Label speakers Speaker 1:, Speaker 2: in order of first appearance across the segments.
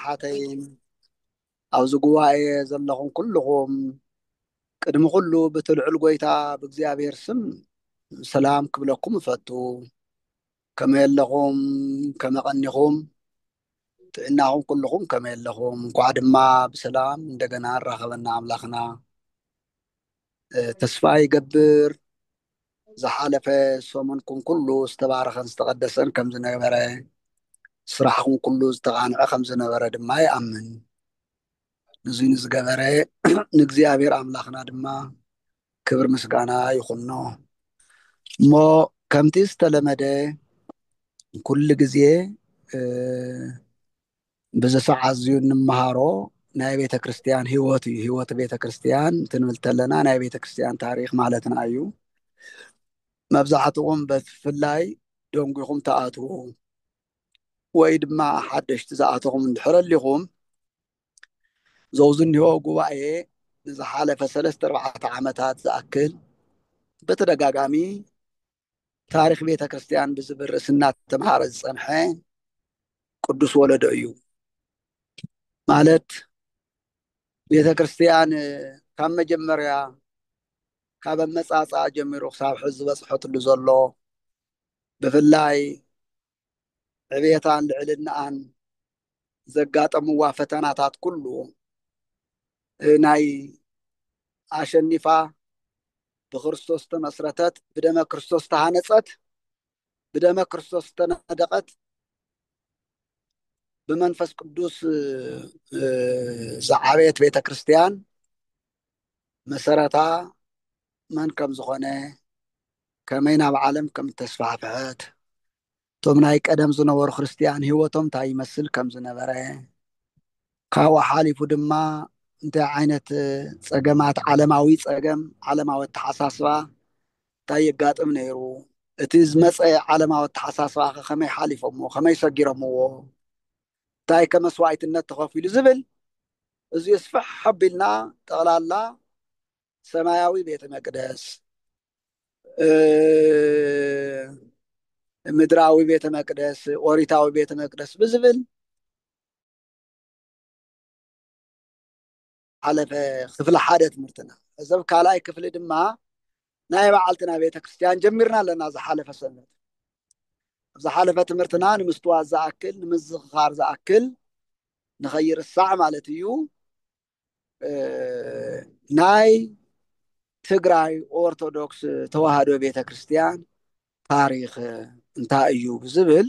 Speaker 1: ሓተይን ኣብ ዝጉባኤ ዘለኹም ኩልኹም ቅድሚ ኩሉ ብትልዑል ጎይታ ብእግዚአብሔር ስም ሰላም ክብለኩም እፈቱ ከመይ ኣለኹም ከመይ ቀኒኹም ጥዕናኹም ኩልኹም ከመይ ኣለኹም እንኳዕ ድማ ብሰላም እንደገና ንራኸበና ኣምላኽና ተስፋ ይገብር ዝሓለፈ ሰሙንኩም ኩሉ ዝተባረኸን ዝተቐደሰን ከም ዝነበረ ስራሕኩም ኩሉ ዝተቃንዐ ከም ዝነበረ ድማ ይኣምን እዚ ንዝገበረ ንእግዚአብሔር ኣምላኽና ድማ ክብር ምስጋና ይኹኖ እሞ ከምቲ ዝተለመደ ኩሉ ግዜ በዚ ሰዓት እዚኡ እንመሃሮ ናይ ቤተ ክርስቲያን ህይወት እዩ ህይወት ቤተ ክርስቲያን ትንብል ተለና ናይ ቤተ ክርስቲያን ታሪክ ማለትና እዩ መብዛሕትኦም ብፍላይ ደንጉኹም ተኣትዉ ወይ ድማ ሓደሽቲ ዝኣተኹም እንድሕር ኣሊኹም ዘውዝንዮ ጉባኤ ንዝሓለፈ 3-4 ዓመታት ዝኣክል በተደጋጋሚ ታሪክ ቤተ ክርስቲያን ብዝብል ርእሲ እናተምሃረ ዝፀንሐ ቅዱስ ወለዶ እዩ ማለት ቤተ ክርስቲያን ካብ መጀመርያ ካብ መጻጻ ጀሚሩ ክሳብ ሕዚ ዝበፅሐትሉ ዘሎ ብፍላይ ዕብየታን ልዕልናኣን ዘጋጠምዋ ፈተናታት ኩሉ ናይ ኣሸኒፋ ብክርስቶስ ተመስረተት ብደመ ክርስቶስ ተሃነፀት ብደመ ክርስቶስ ተነደቀት ብመንፈስ ቅዱስ ዝዓበየት ቤተ ክርስቲያን መሰረታ መን ከም ዝኾነ ከመይ ናብ ዓለም ከም ተስፋሕፍሐት እቶም ናይ ቀደም ዝነበሩ ክርስቲያን ሂወቶም እንታይ ይመስል ከም ዝነበረ ካብኡ ሓሊፉ ድማ እንታይ ዓይነት ፀገማት ዓለማዊ ፀገም ዓለማዊ ኣተሓሳስባ እንታይ የጋጥም ነይሩ እቲ ዝመፀ ዓለማዊ ኣተሓሳስባ ከመይ ሓሊፎምዎ ከመይ ሰጊሮምዎ እንታይ ከመስዋዕትነት ተኸፊሉ ዝብል እዚ ስፍሕ ሓቢልና ጠቕላላ ሰማያዊ ቤተ መቅደስ ምድራዊ ቤተ መቅደስ ኦሪታዊ ቤተ መቅደስ ብዝብል ሓለፈ ክፍሊ ሓደ ትምህርትና እዘብ ካልኣይ ክፍሊ ድማ ናይ በዓልትና ቤተ ክርስቲያን ጀሚርና ኣለና ዝሓለፈ ሰንበት ዝሓለፈ ትምህርትና ንምስትዋት ዝኣክል ንምዝኽኻር ዝኣክል ንኸይርሳዕ ማለት እዩ ናይ ትግራይ ኦርቶዶክስ ተዋህዶ ቤተ ክርስቲያን ታሪክ እንታይ እዩ ብዝብል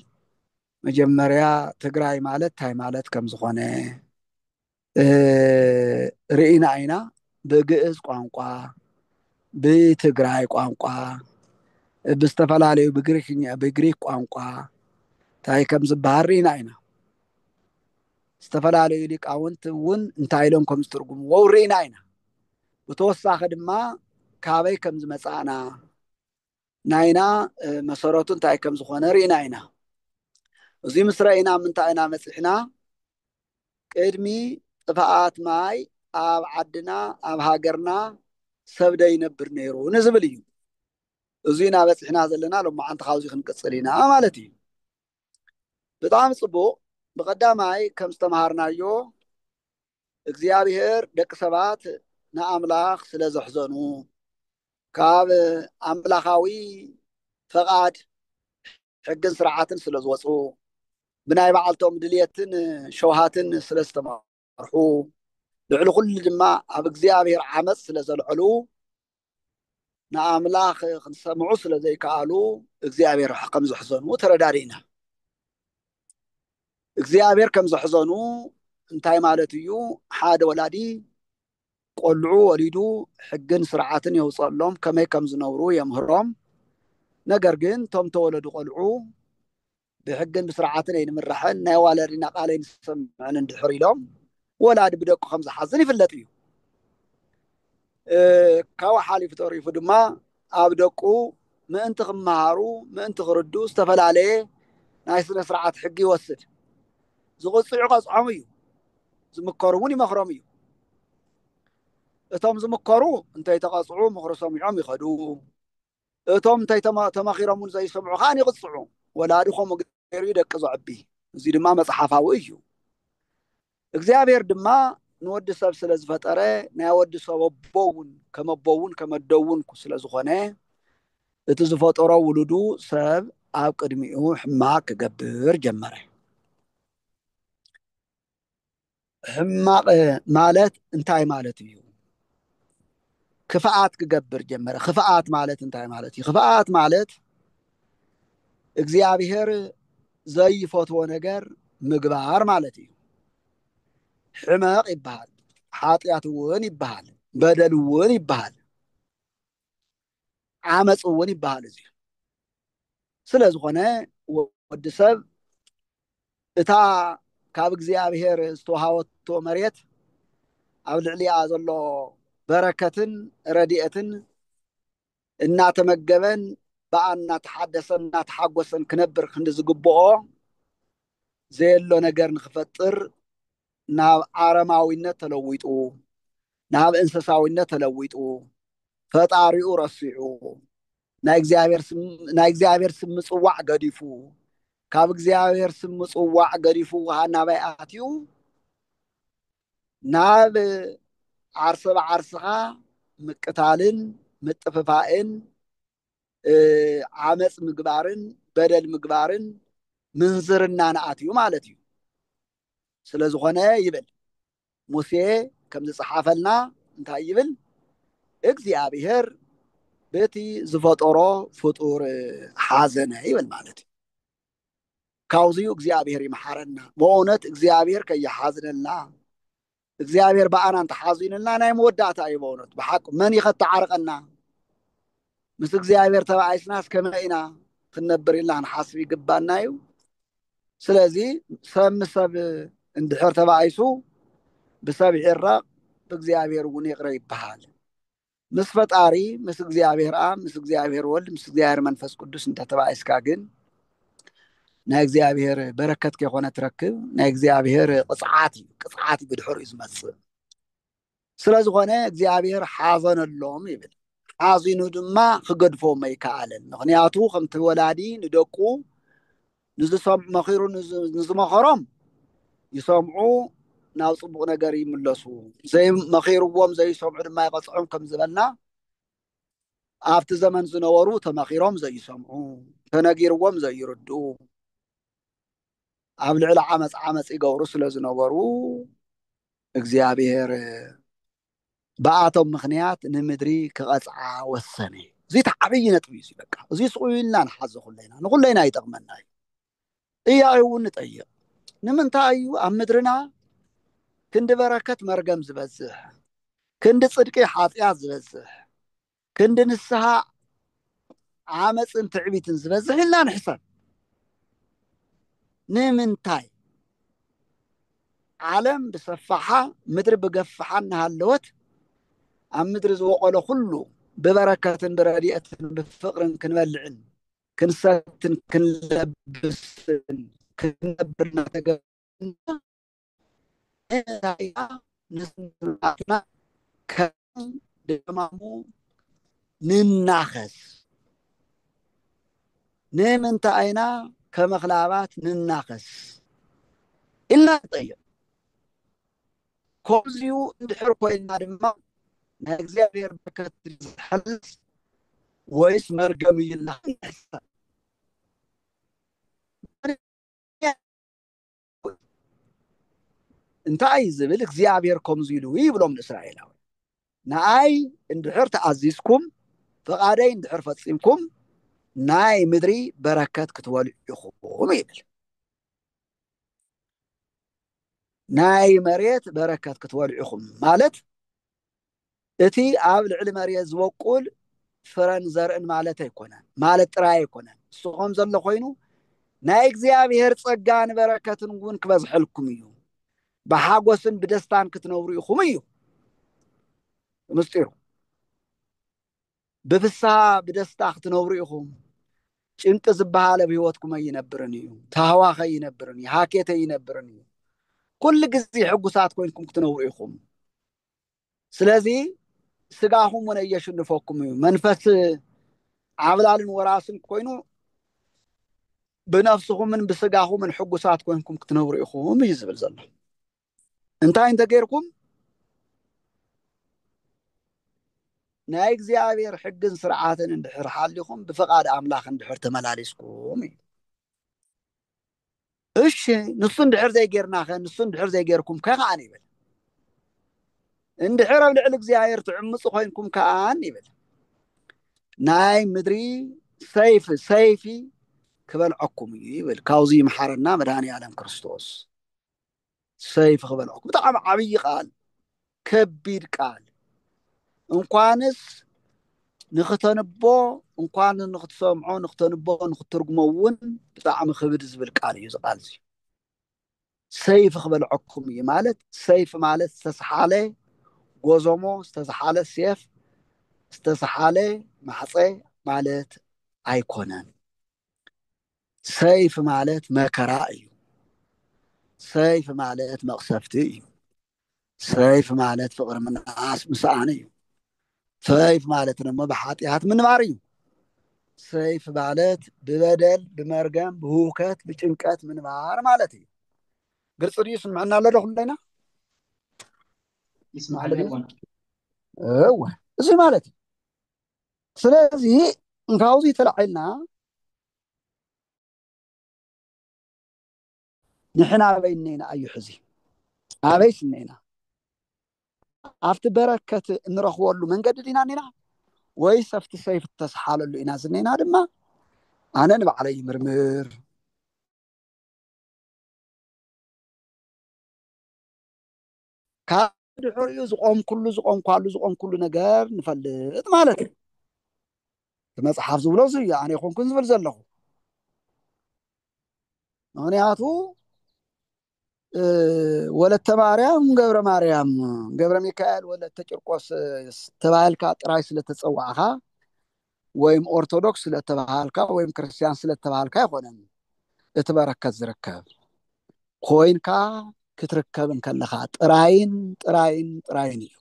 Speaker 1: መጀመርያ ትግራይ ማለት እንታይ ማለት ከም ዝኾነ ርኢና ኢና ብግዕዝ ቋንቋ ብትግራይ ቋንቋ ብዝተፈላለዩ ብግሪክ ቋንቋ እንታይ ከም ዝበሃል ርኢና ኢና ዝተፈላለዩ ሊቃውንት እውን እንታይ ኢሎም ከም ዝትርጉምዎ ርኢና ኢና ብተወሳኺ ድማ ካበይ ከም ዝመፃእና ናይና መሰረቱ እንታይ ከም ዝኾነ ርኢና ኢና እዚ ምስ ረአይና ምንታይ ኢና መፂሕና ቅድሚ ጥፍኣት ማይ ኣብ ዓድና ኣብ ሃገርና ሰብ ደይነብር ነይሩ ንዝብል እዩ እዚ ኢና በፂሕና ዘለና ሎማዓንቲ ካብዚ ክንቅፅል ኢና ማለት እዩ ብጣዕሚ ፅቡቅ ብቀዳማይ ከም ዝተምሃርናዮ እግዚአብሔር ደቂ ሰባት ንኣምላኽ ስለ ዘሕዘኑ ካብ ኣምላኻዊ ፈቃድ ሕግን ስርዓትን ስለ ዝወፁ ብናይ በዓልቶም ድልየትን ሸውሃትን ስለ ዝተመርሑ ልዕሊ ኩሉ ድማ ኣብ እግዚአብሔር ዓመፅ ስለ ዘልዕሉ ንኣምላኽ ክንሰምዑ ስለ ዘይከኣሉ እግዚአብሔር ከም ዘሕዘኑ ተረዳዲእና እግዚአብሔር ከም ዘሕዘኑ እንታይ ማለት እዩ ሓደ ወላዲ ቆልዑ ወሊዱ ሕግን ስርዓትን የውፀሎም ከመይ ከም ዝነብሩ የምህሮም ነገር ግን ቶም ተወለዱ ቆልዑ ብሕግን ብስርዓትን ኣይንምራሕን ናይ ዋለድና ቃለይ ንሰምዕን እንድሕር ኢሎም ወላዲ ብደቁ ከም ዝሓዝን ይፍለጥ እዩ ካብኡ ሓሊፉ ተሪፉ ድማ ኣብ ደቁ ምእንቲ ክመሃሩ ምእንቲ ክርዱ ዝተፈላለየ ናይ ስነ ስርዓት ሕጊ ይወስድ ዝቕፅዑ ቀፅዖም እዩ ዝምከሩ እውን ይመክሮም እዩ እቶም ዝምከሩ እንታይ ተቐፅዑ ምክሪ ሰሚዖም ይኸዱ እቶም እንታይ ተመኺሮም እውን ዘይሰምዑ ከዓ ይቕፅዑ ወላዲ ከምኡ ገይሩ ደቂ ዘዕቢ እዚ ድማ መፅሓፋዊ እዩ እግዚአብሔር ድማ ንወዲ ሰብ ስለ ዝፈጠረ ናይ ወዲ ሰብ ኣቦውን ከመቦውን ከመደውን ስለ ዝኾነ እቲ ዝፈጠሮ ውሉዱ ሰብ ኣብ ቅድሚኡ ሕማቅ ክገብር ጀመረ። ሕማቅ ማለት እንታይ ማለት እዩ? ክፍኣት ክገብር ጀመረ። ክፍኣት ማለት እንታይ ማለት እዩ? ክፍኣት ማለት እግዚአብሔር ዘይፈትዎ ነገር ምግባር ማለት እዩ። ሕማቅ ይበሃል፣ ሓጢአት እውን ይበሃል፣ በደል እውን ይበሃል፣ ዓመፅ እውን ይበሃል እዚ። ስለ ዝኾነ ወዲ ሰብ እታ ካብ እግዚአብሔር ዝተውሃበቶ መሬት ኣብ ልዕሊኣ ዘሎ በረከትን ረድኤትን እናተመገበን በኣ እናተሓደሰን እናተሓጎሰን ክነብር ክንዲ ዝግብኦ ዘየሎ ነገር ንክፈጥር ናብ ዓረማዊነት ተለዊጡ ናብ እንስሳዊነት ተለዊጡ ፈጣሪኡ ረሲዑ ናይ እግዚአብሔር ስም ምፅዋዕ ገዲፉ ካብ እግዚአብሔር ስም ምፅዋዕ ገዲፉ ናባይ ኣትዩ ናብ ዓርሰ ብዓርስኻ ምቅታልን ምጥፍፋእን ዓመፅ ምግባርን በደል ምግባርን ምንዝርናን ኣትዩ ማለት እዩ። ስለ ዝኾነ ይብል ሙሴ ከም ዝፀሓፈልና እንታይ ይብል? እግዚአብሔር በቲ ዝፈጠሮ ፍጡር ሓዘነ ይብል ማለት እዩ። ካብዚኡ እግዚአብሔር ይመሓረና። ብእውነት እግዚአብሔር ከይሓዝነልና እግዚአብሔር በኣና እንተሓዚኑልና ናይ መወዳእታ እዩ። በእውነት ብሓቂ መን ይኸተዓርቀና? ምስ እግዚአብሔር ተባኢስናስ ከመይ ኢና ክንነብር ኢልና ክንሓስብ ይግባና እዩ። ስለዚ ሰብ ምስ ሰብ እንድሕር ተባኢሱ ብሰብ ይዕረቕ ብእግዚአብሔር እውን ይቕረ ይበሃል። ምስ ፈጣሪ ምስ እግዚአብሔር ኣብ ምስ እግዚአብሔር ወልድ ምስ እግዚአብሔር መንፈስ ቅዱስ እንተተባኢስካ ግን ናይ እግዚአብሔር በረከት ከይኮነ ትረክብ። ናይ እግዚአብሔር ቅፅዓት እዩ፣ ቅፅዓት ብድሕር እዩ ዝመፅእ። ስለ ዝኾነ እግዚአብሔር ሓዘነሎም ይብል። ሓዚኑ ድማ ክገድፎም ኣይከኣለን። ምክንያቱ ከምቲ ወላዲ ንደቁ መኺሩ ንዝመኸሮም ይሰምዑ ናብ ፅቡቅ ነገር ይምለሱ፣ መኺርዎም ዘይሰምዑ ድማ ይቐፅዖም ከም ዝበልና ኣብቲ ዘመን ዝነበሩ ተመኺሮም ዘይሰምዑ ተነጊርዎም ዘይርድኡ ኣብ ልዕሊ ዓመፅ ይገብሩ ስለ ዝነበሩ እግዚአብሔር በኣቶም ምክንያት ንምድሪ ክቐፅዓ ወሰነ። እዚ ዓብይ ነጥቢ እዩ። በቃ እዚ ስቁኢልና ንሓዘ ኩለና ንኩለና ይጠቅመና እዩ። ጥያቄ እውን ንጠይቅ፣ ንምንታይ እዩ ኣብ ምድርና ክንዲ በረከት መርገም ዝበዝሕ፣ ክንዲ ፅድቂ ሓጢአት ዝበዝሕ፣ ክንዲ ንስሓ ዓመፅን ትዕቢትን ዝበዝሕ ኢልና ንሕሰብ? ንምንታይ ዓለም ብሰፋሓ ምድሪ ብገፋሓ እናሃለወት ኣብ ምድሪ ዝበቆለ ኩሉ ብበረከትን ብረድኤትን ብፍቅርን ክንበልዕን ክንሰትን ክንለብስን ክንነብር እናተገበና ንስናትና ከም ድማሙ ንናኸስ? ንምንታይ ኢና ከመኽላባት ንናኸስ ኢልና ንጠይቅ። ከምዚኡ እንድሕር ኮይና ድማ ናይ እግዚአብሔር በረከት ዝሕልስ ወይስ መርገም እዩ ኢልና ንሕሰብ? እንታይ ዝብል እግዚአብሔር ከምዚ ኢሉ ይብሎም ንእስራኤላዊ ንኣይ እንድሕር ተኣዚዝኩም ፈቃደይ እንድሕር ፈፂምኩም ናይ ምድሪ በረከት ክትበልዑ ኢኹም ይብል። ናይ መሬት በረከት ክትበልዑ ኢኹም ማለት እቲ ኣብ ልዕሊ መሬት ዝበቁል ፍረን ዘርእን ማለት ኣይኮነን፣ ማለት ጥራይ ኣይኮነን። ንስኹም ዘሎ ኮይኑ ናይ እግዚአብሔር ፀጋን በረከትን እውን ክበዝሐልኩም እዩ። ብሓጎስን ብደስታን ክትነብሩ ኢኹም እዩ ምስጢሩ። ብፍስሓ ብደስታ ክትነብሩ ኢኹም። ጭንቂ ዝበሃል ኣብ ሂወትኩም ኣይነብርን እዩ። ተሃዋኸ ኣይነብርን እዩ። ሃኬት ኣይነብርን እዩ። ኩሉ ግዜ ሕጉሳት ኮይንኩም ክትነብሩ ኢኹም። ስለዚ ስጋኹም እውን ኣየሽንፈኩም እዩ። መንፈስ ዓብላልን ወራስን ኮይኑ ብነፍስኹምን ብስጋኹምን ሕጉሳት ኮይንኩም ክትነብሩ ኢኹም እዩ ዝብል ዘሎ። እንታይ እንተገይርኩም ናይ እግዚኣብሔር ሕግን ስርዓትን እንድሕር ሓሊኹም ብፍቃድ ኣምላኽ እንድሕር ተመላሊስኩም እዩ እሺ ንሱ እንድሕር ዘይጌርናኸ ንሱ እንድሕር ዘይጌርኩም ከኸዓን ይብል እንድሕር ኣብ ልዕሊ እግዚኣብሔር ትዕምፁ ኮይንኩም ከዓን ይብል ናይ ምድሪ ሰይፊ ክበልዐኩም እዩ ይብል ካብዚ ይምሓረና መድሃኒ ዓለም ክርስቶስ ሰይፊ ክበልዐኩም ብጣዕሚ ዓብይ ቃል ከቢድ ቃል እንኳንስ ንኽተንቦ እንኳን ንኽትሰምዖ ንኽተንቦ ንኽትርጉሞ እውን ብጣዕሚ ክብድ ዝብል ቃል እዩ ዝቃል እዚ ሰይፊ ክበልዐኩም እዩ ማለት ሰይፊ ማለት ዝተሰሓለ ጎዘሞ ዝተሰሓለ ሴፍ ዝተሰሓለ ማሕፀ ማለት ኣይኮነን ሰይፊ ማለት መከራ እዩ ሰይፊ ማለት መቕሰፍቲ እዩ ሰይፊ ማለት ፍቅሪ ምንኣስ ምስኣን እዩ ሰይፍ ማለት ድማ ብሓጢኣት ምንባር እዩ ሰይፍ ማለት ብበደል ብመርገም ብህውከት ብጭንቀት ምንባር ማለት እዩ ግልፂ ድዩ ስምዐና ኣሎ ዶ ኩለና
Speaker 2: ይስማዓልና ይኮነ
Speaker 1: እወ እዚ ማለት እዩ ስለዚ ካብዚ ተላዒልና ንሕና ኣበይ እኒና እዩ ሕዚ ኣበይስ እኒና ኣብቲ በረከት እንረኽበሉ መንገዲ ዲና ኒና ወይስ ኣብቲ ሰይፍ እተሰሓለሉ ኢና ዝኒና ድማ ኣነ ንባዕለይ ምርምር ካብ ድሕሪኡ ዝቆም ኩሉ ነገር ንፈልጥ ማለት እዩ እቲ መፅሓፍ ዝብሎ እዚ እዩ ኣነ ይኮንኩን ዝብል ዘለኹ ምክንያቱ ወለተ ማርያም ገብረ ሚካኤል ወለተ ጭርቆስ ተባሂልካ ጥራይ ስለተፀዋዕካ ወይም ኦርቶዶክስ ስለተባሃልካ ወይም ክርስቲያን ስለተባሃልካ አይኮነን እቲ በረከት ዝርከብ ኮይንካ ክትርከብ እንከለካ ጥራይን እዩ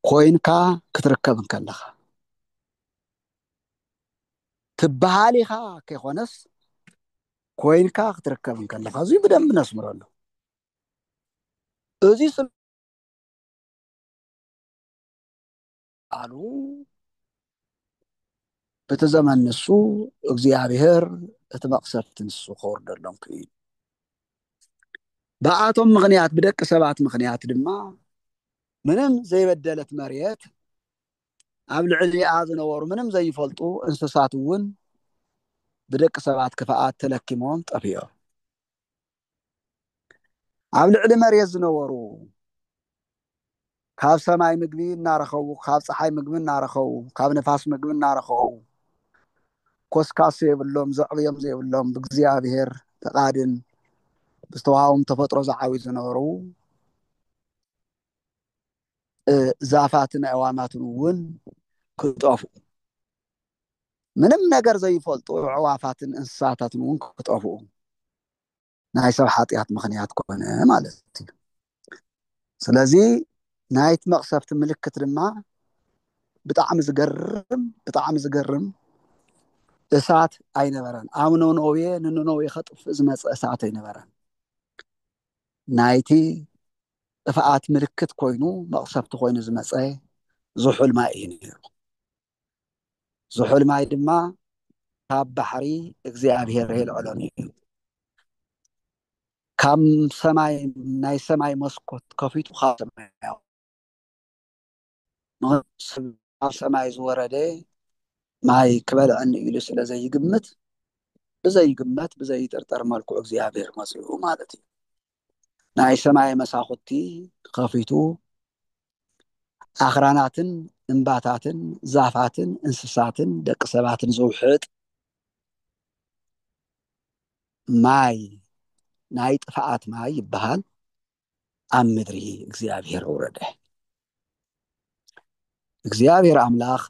Speaker 1: ኮይንካ ክትርከብ እንከለካ ትበሃል ኢኻ ከይኮነስ ኮይንካ ክትርከብ እንከለካ እዙይ ብደንብ ነስምረሉ እዚ አሉ በቲ ዘመን ንሱ እግዚአብሔር እቲ መቅሰፍቲ ንሱ ከወርደሎም ክኢሉ በኣቶም ምክንያት ብደቂ ሰባት ምክንያት ድማ ምንም ዘይበደለት መሬት ኣብ ልዕሊኣ ዝነበሩ ምንም ዘይፈልጡ እንስሳት እውን ብደቂ ሰባት ክፍኣት ተለኪሞም ጠፊኦም ኣብ ልዕሊ መሬት ዝነበሩ ካብ ሰማይ ምግቢ እናረኸቡ ካብ ፀሓይ ምግቢ እናረኸቡ ካብ ነፋስ ምግቢ እናረኸቡ ኮስካስ የብሎም ዘዕብዮም ዘይብሎም ብእግዚአብሔር ተቃድን ብዝተዋሃቦም ተፈጥሮ ዝዓብዩ ዝነበሩ ዛፋትን ኣዕዋማትን እውን ክጠፍኡ ምንም ነገር ዘይፈልጡ ኣዕዋፋትን እንስሳታትን እውን ክጠፍኡ ናይ ሰብ ሓጢኣት ምክንያት ኮነ ማለት እዩ ስለዚ ናይት መቅሰፍቲ ምልክት ድማ ብጣዕሚ ዝገርም እሳት ኣይነበረን ኣብ ንነነዌ ከጥፍእ ዝመፅእ እሳት ኣይነበረን ናይቲ ጥፍኣት ምልክት ኮይኑ መቅሰፍቲ ኮይኑ ዝመፀ ዝሑል ማይ እዩ ነይሩ ዝሑል ማይ ድማ ካብ ባሕሪ እግዚአብሔር የልዕሎ ነይሩ ካብ ሰማይ ናይ ሰማይ መስኮት ከፊቱ ካብ ሰማይ ኣብ ሰማይ ዝወረደ ማይ ክበልዐኒ ኢሉ ስለ ዘይግምት ብዘይጥርጠር መልክዑ እግዚአብሔር መፅኡ ማለት እዩ ናይ ሰማይ መሳኩቲ ከፊቱ ኣኽራናትን እምባታትን ዛፋትን እንስሳትን ደቂ ሰባትን ዝውሕጥ ማይ ናይ ጥፍኣት ማይ ይበሃል ኣብ ምድሪ እግዚአብሔር ወረደ እግዚአብሔር ኣምላኽ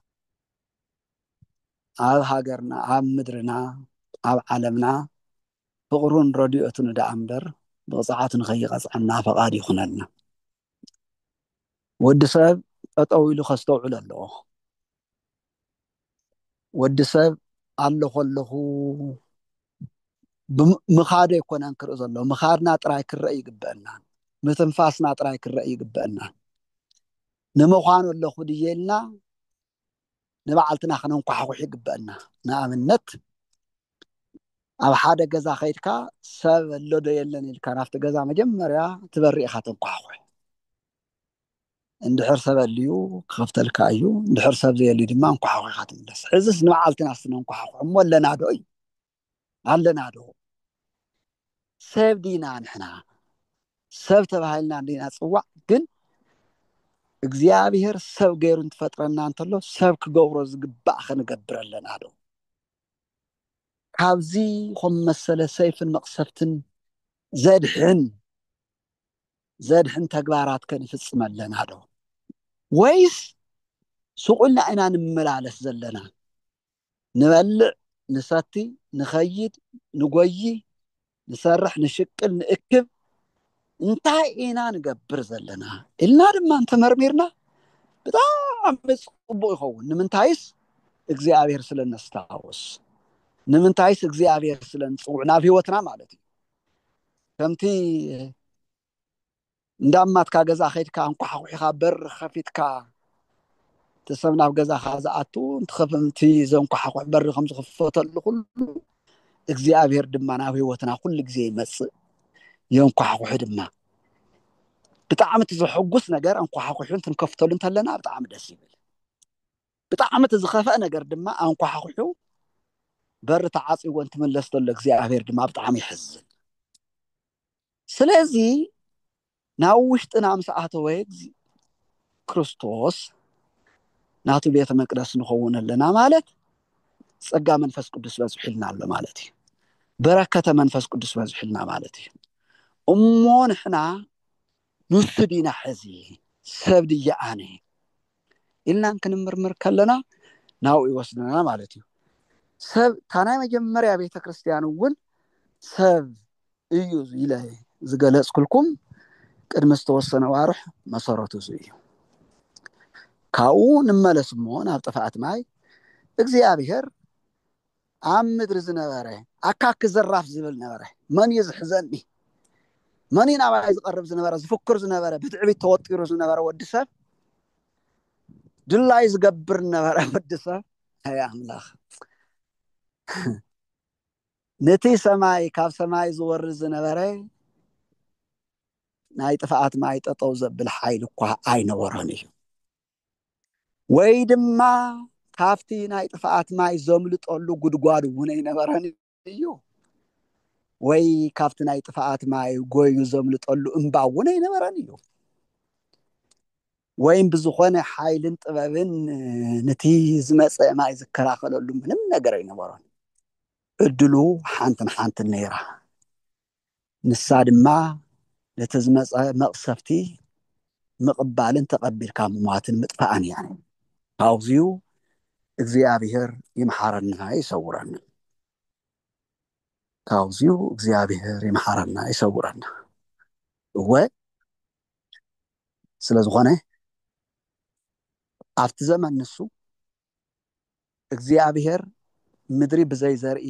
Speaker 1: ኣብ ሃገርና ኣብ ምድርና ኣብ ዓለምና ፍቅሩን ረድኤቱን ዳኣ እምበር ብቕፅዓት ንኸይቐፅዐና ፈቃድ ይኹነልና ወዲ ሰብ ጠጠው ኢሉ ከስተውዕል ኣለዎ ወዲ ሰብ ኣለኹ بمخاد يكون أنكر الله مخادنا تراي كرأي جبنا متنفاسنا تراي كرأي جبنا نمخان ولا خديجنا نبعلتنا خنون قحوح جبنا نعم النت أو حدا جزا خيرك سب اللودو يلني الكنافت جزا مجمرة تبرئ خاتم قحوح اندحر سب الليو خفت الكايو اندحر سب زي اللي دمان قحوح خاتم بس عزز نبعلتنا سنون قحوح ولا نادوي على نادو سب دينا نحنا سب تبهلنا دينا صوع جن እግዚአብሔር ሰብ ገይሩ እንትፈጥረና እንተሎ ሰብ ክገብሮ ዝግባእ ክንገብር ኣለና ዶ ካብዚ ከም መሰለ ሰይፍን መቅሰፍትን ዘድሕን ተግባራት ከንፍፅም ኣለና ዶ ወይስ ስቁልና ኢና ንመላለስ ዘለና ንበልዕ ንሰቲ ንኸይድ ንጎይ ንሰርሕ ንሽቅል ንእክብ እንታይ ኢና ንገብር ዘለና ኢልና ድማ እንተመርሚርና ብጣዕሚ ፅቡቅ ይኸውን ንምንታይስ እግዚአብሔር ስለነስታውስ ንምንታይስ እግዚአብሔር ስለንፅውዕ ናብ ሂወትና ማለት እዩ ከምቲ እንዳማትካ ገዛ ከይድካ እንኳሓኩሒኻ በር ከፊትካ ተሰብ ናብ ገዛኻ ዝኣቱ እንትኸፍንቲ ዘንኳሓኩሕ በሪ ከም ዝኽፈተሉ ኩሉ እግዚአብሔር ድማ ናብ ሂወትና ኩሉ ግዜ ይመፅእ የንኳሓኩሕ ድማ ብጣዕሚ ዝሕጉስ ነገር እንኳሓኩሕ እንትንከፍተሉ እንተለና ብጣዕሚ ደስ ይብል ብጣዕሚ ዝኸፍአ ነገር ድማ እንኳሓኩሑ በር ተዓፂዎ እንትመለስ ተሎ እግዚአብሔር ድማ ብጣዕሚ ይሕዝን ስለዚ ናብ ውሽጥና ምስ ኣተወ ክርስቶስ ናቱ ቤተ መቅደስ ንኸውን ኣለና ማለት ጸጋ መንፈስ ቅዱስ በዝሒልና ኣሎ ማለት እዩ በረከተ መንፈስ ቅዱስ በዝሒልና ማለት እዩ እሞ ንሕና ንሱ ዲና ሕዚ ሰብ ድያ ኣነ ኢልና ክንምርምር ከለና ናው ይወስደና ማለት እዩ ሰብ ታናይ መጀመርያ ቤተ ክርስቲያን እውን ሰብ እዩ ኢለ ዝገለጽኩልኩም ቅድመ ዝተወሰነ ዋርሕ መሰረቱ እዩ ካኡ ንመለስ እሞ ናብ ጥፋኣት ማይ እግዚአብሔር ኣብ ምድሪ ዝነበረ ኣካክ ዘራፍ ዝብል ነበረ መን ይዝሕዘኒ መን ናባይ ዝቀርብ ዝነበረ ዝፍክር ዝነበረ ብትዕቢት ተወጢሩ ዝነበረ ወዲ ሰብ ድላይ ዝገብር ነበረ ወዲ ሰብ አይ ኣምላኽ ነቲ ሰማይ ካብ ሰማይ ዝወርድ ዝነበረ ናይ ጥፋኣት ማይ ጠጠው ዘብል ሓይል እኳ ኣይነበሮን እዩ ወይ ድማ ካብቲ ናይ ጥፋኣት ማይ ዘምልጠሉ ጉድጓድ እውን ኣይነበረን እዩ ወይ ካብቲ ናይ ጥፋኣት ማይ ጎዩ ዘምልጠሉ እምባ እውን ኣይነበረን እዩ ወይም ብዝኾነ ሓይልን ጥበብን ነቲ ዝመፀ ማይ ዝከላኸለሉ ምንም ነገር ኣይነበሮን እድሉ ሓንትን ነይራ ንሳ ድማ ነቲ ዝመፀ መቕሰፍቲ ምቕባልን ተቐቢልካ ምሟትን ምጥፋእን እያ ካብዚኡ እግዚአብሔር ይምሓረና ይሰውረና ካብዚኡ እግዚአብሔር ይምሓረና ይሰውረና እወ ስለዝኾነ ኣብቲ ዘመን ንሱ እግዚአብሔር ምድሪ ብዘይ ዘርኢ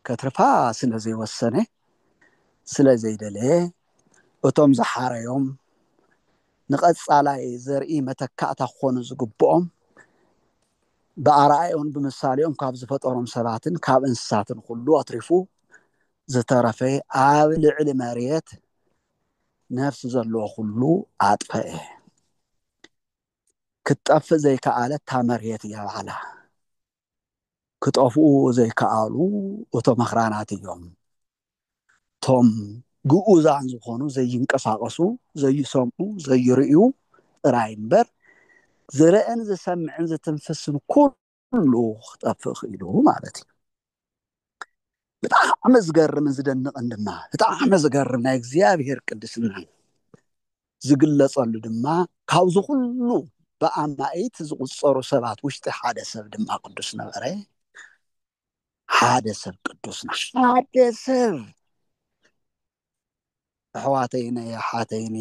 Speaker 1: ከትርፋ ስለዘይወሰነ ስለዘይደለየ እቶም ዝሓረዮም ንቐፃላይ ዘርኢ መተካእታ ክኾኑ ዝግብኦም ብኣርኣዮን ብምሳሌኦም ካብ ዝፈጠሮም ሰባትን ካብ እንስሳትን ኩሉ ኣትሪፉ ዝተረፈ ኣብ ልዕሊ መሬት ነፍሲ ዘለዎ ኩሉ ኣጥፈአ ክትጠፍእ ዘይከኣለት እታ መሬት እያ ባዕላ ክጠፍኡ ዘይከኣሉ እቶም ኣኽራናት እዮም እቶም ግኡዛን ዝኾኑ ዘይንቀሳቀሱ ዘይሰምዑ ዘይርእዩ ጥራይ እምበር ዝርአን ዝሰምዕን ዝትንፍስን ኩሉ ክጠፍእ ክኢሉ ማለት እዩ ብጣዕሚ ዝገርምን ዝደንቕን ድማ ብጣዕሚ ዝገርም ናይ እግዚአብሔር ቅድስና ዝግለጸሉ ድማ ካብዚ ኩሉ ብኣማኢት ዝቁፀሩ ሰባት ውሽጢ ሓደ ሰብ ድማ ቅዱስ ነበረ ሓደ ሰብ ቅዱስና ሓደ ሰብ ኣሕዋተይነ ኣሓተይነ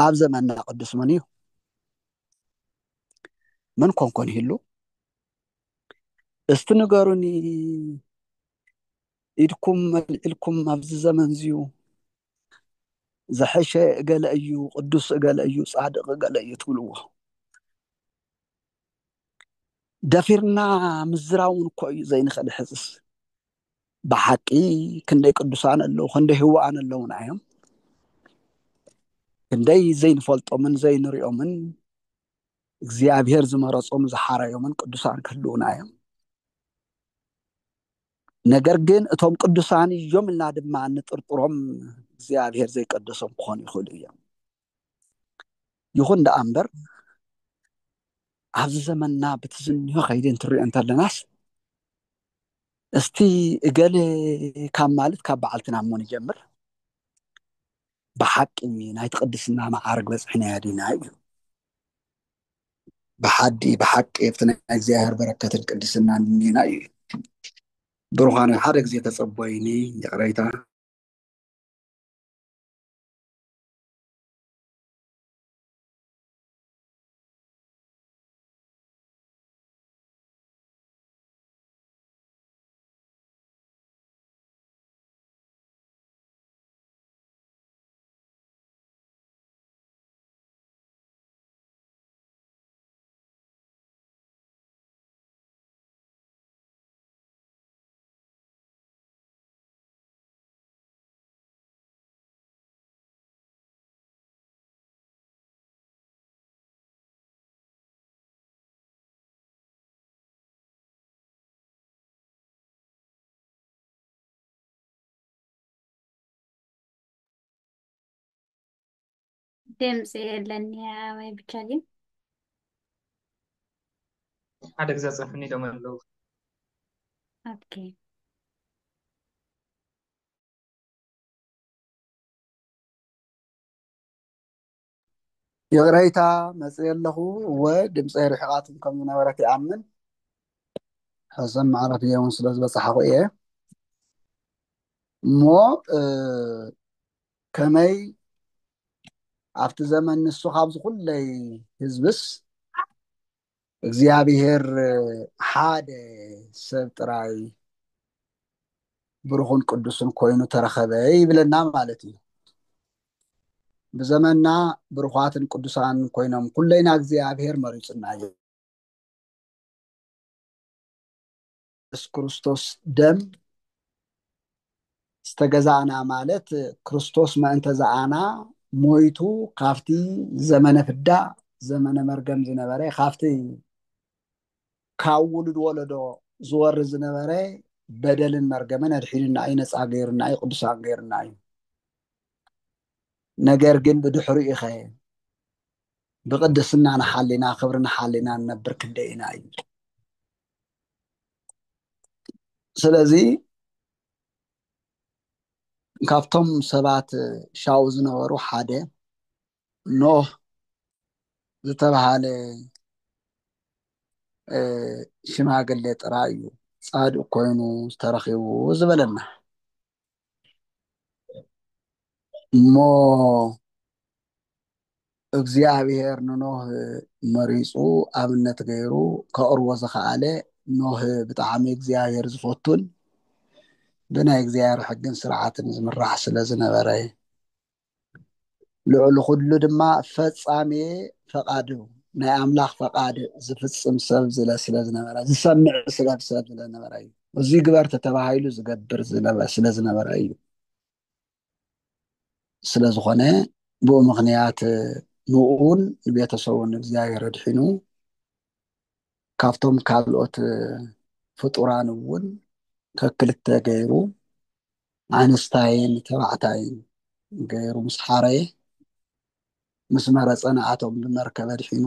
Speaker 1: ኣብ ዘመንና ቅዱስ መን እዩ من كون هيلو استنغروني ኢድኩም መልዕልኩም ኣብዚ ዘመን እዚዩ ዘሐሸ እገለ እዩ ቅዱስ እገለ እዩ ጻድቕ እገለ እዩ ትብልዎ ደፊርና ምዝራውን እኮ እዩ ዘይንኽእል ሕፅስ ብሓቂ ክንደይ ቅዱሳን ኣለዉ ክንደይ ህዋኣን ኣለውና እዮም ክንደይ ዘይንፈልጦምን ዘይንሪኦምን እግዚኣብሔር ዝመረፆም ዝሓረዮምን ቅዱሳን ክህልውና እዮም ነገር ግን እቶም ቅዱሳን እዮም ኢልና ድማ ንጥርጥሮም እግዚኣብሔር ዘይቀደሶም ክኾኑ ይኽእሉ እዮም ይኹን ደኣ እምበር ኣብዚ ዘመንና በቲ ዝንሆ ከይዲ እንትሪኦ እንተለናስ እስቲ እገሌ ካብ ማለት ካብ በዓልትና እሞ ንጀምር ብሓቂ ናይቲ ቅድስና ማዕርግ በፅሕናያ ዲና እዩ ብሓቂ ኣብቲ ናይ እግዚኣብሔር በረከትን ቅድስናን እኒና እዩ ብሩኻን ሓደ ግዜ ተፀበይኒ የቕረይታ
Speaker 2: ድምፂ የለን ወይ ብቻ ግን
Speaker 3: ሓደ ግዜ ፅሑፍኒ ኢሎም ኣለዉ
Speaker 2: ኦኬ
Speaker 1: የቕረይታ መፅእ ኣለኹ እወ ድምፂ ርሕቓትን ከም ዝነበረት ይኣምን ሕዘን ማዕረፍ እየ እውን ስለ ዝበፅሓኹ እየ እሞ ከመይ ኣብቲ ዘመን ንሱ ካብዚ ኩለይ ህዝብስ እግዚኣብሔር ሓደ ሰብ ጥራይ ብሩኹን ቅዱስን ኮይኑ ተረኸበ ይብለና ማለት እዩ ብዘመንና ብሩኻትን ቅዱሳን ኮይኖም ኩለይና እግዚኣብሔር መሪፁና እዩ ኢየሱስ ክርስቶስ ደም ዝተገዛእና ማለት ክርስቶስ መእንተ ዝኣና ሞይቱ ካብቲ ዘመነ ፍዳ ዘመነ መርገም ዝነበረ ካብቲ ካብ ውሉድ ወለዶ ዝወርድ ዝነበረ በደልን መርገምን ኣድሒኑና እዩ ነፃ ገይሩና እዩ ቅዱሳን ገይሩና እዩ ነገር ግን ብድሕሪኡ ኸ ብቅድስና ንሓሊና ክብሪ ንሓሊና ንነብር ክንደይ ኢና እዩ ስለዚ ካብቶም ሰባት ሻው ዝነበሩ ሓደ ኖህ ዝተባሃለ ሽማግሌ ጥራይ እዩ ጻድቕ ኮይኑ ዝተረኺቡ ዝበለና እሞ እግዚኣብሔር ንኖህ መሪፁ ኣብነት ገይሩ ከቕርቦ ዝኸኣለ ኖህ ብጣዕሚ እግዚኣብሔር ዝፈቱን ብናይ እግዚኣብሔር ሕግን ስርዓትን ዝምራሕ ስለ ዝነበረ ልዕሊ ኩሉ ድማ ፈጻሜ ፈቃዱ ናይ ኣምላኽ ፈቃድ ዝፍፅም ሰብ ስለ ዝነበረ ዝሰምዕ ሰብ ስለ ዝነበረ እዩ እዚ ግበር ተባሂሉ ዝገብር ስለ ዝነበረ እዩ ስለ ዝኾነ ብኡ ምክንያት ንኡን ንቤተሰቡን እግዚኣብሔር ኣድሒኑ ካብቶም ካልኦት ፍጡራን እውን ከክልተ ገይሩ ኣንስታይን ተባዕታይን ገይሩ ምስ ሓረየ ምስ መረፀ ንኣቶም ብመርከብ ኣድሒኑ